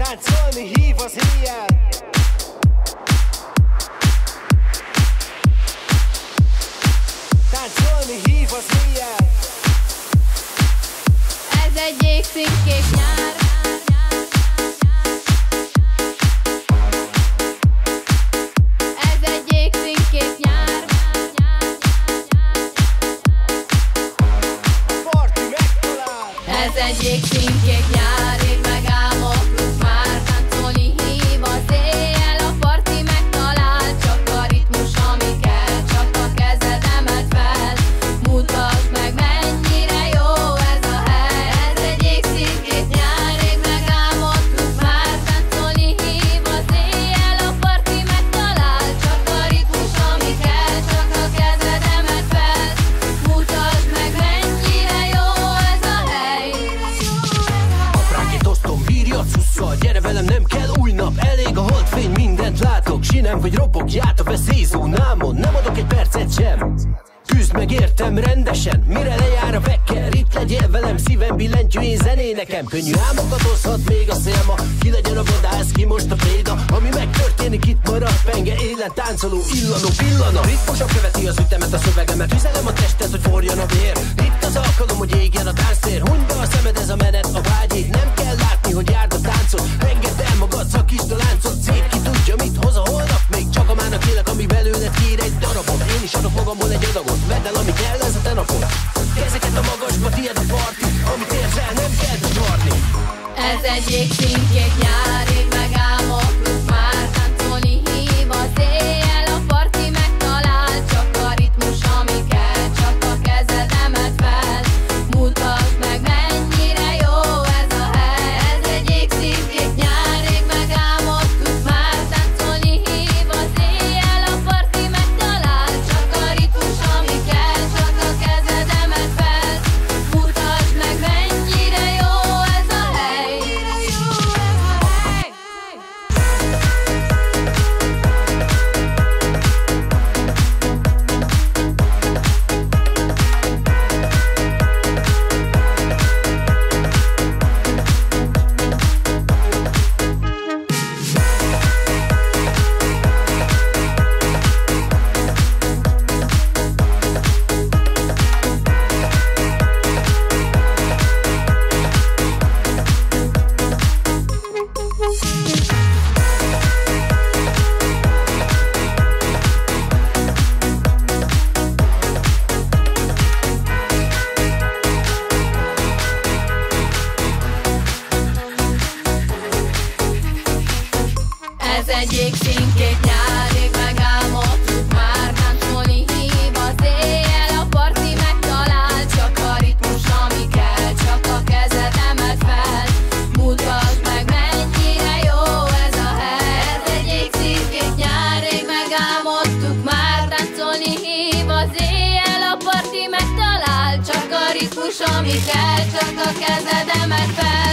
Táncolni hív az éjjel. Táncolni hív az éjjel. Ez egy égszínkék nyár. Ez egy égszínkék nyár. A parti megtalál. Ez egy égszínkék nyár. Én megálmodtuk már. Táncolni hív az éjjel. A parti megtalál. Csak a ritmus, ami kell. Csak a kezed emeld fel. Mutasd meg, mennyire jó ez a hely. Ez egy égszínkék nyár. Én megálmodtuk már. Táncolni hív az éjjel. A parti megtalál. Csak a ritmus, ami kell. Csak a kezed emeld fel. Mutasd meg, mennyire jó ez a hely. Apránként osztom, bírja cusszal. Gyere velem, nem kell új nap. Elég a holdfény, mindent látok. Sinem vagy ropogj át a veszélyzónámon. Nem adok egy percet sem. Küzd meg értem rendesen, mire lejár a vekker. Itt legyél velem, szívem billentyű zené nekem. Könnyű álmokat hozhat még a szél ma. Ki legyen a vadász, ki most a préda. Ami megtörténik, itt marad penge. Élen táncoló, illanó pillanat. Ritmusom követi az ütemet, a szövegemet. Üzelem a testet, hogy forjon a vér. Itt az alkalom, hogy égjen a tánctér. Hunyd be a szemed, ez a menet, a vágyék. Nem kell látni, hogy járd a táncot. Engedd el magad, szakítsd a láncot. Szép ki tudja, mit hoz a holnap. Még csak a mának élek, ami belőled kér egy darabot. Én is adok magamból egy adagot. Vedd el, ami kell, ez a te napod. Kezeket a magasba, tiéd a parti. Amit érzel, nem kell tudvarni. Ez egy égszínkék nyár. Én megálmodtuk már. Táncolni hív az éjjel. A parti megtalál. Csak a ritmus, ami kell. Csak a kezed emeld fel. Mutasd meg, mennyire jó ez a hely. Ez egy égszínkék nyár. Én megálmodtuk már. Táncolni hív az éjjel. A parti megtalál. Csak a ritmus, ami kell. Csak a kezed emeld fel. Mutasd meg, mennyire jó ez a hely. Ez egy égszínkék nyár. Ég megálmodtuk már. Táncolni hív az éjjel. A parti megtalál. Csak a ritmus, ami kell. Csak a kezed emeld fel. Mutasd meg, mennyire jó ez a hely. Ez egy égszínkék nyár. Ég megálmodtuk már. Táncolni hív az éjjel. A parti megtalál. Csak a ritmus, ami kell. Csak a kezed emeld fel.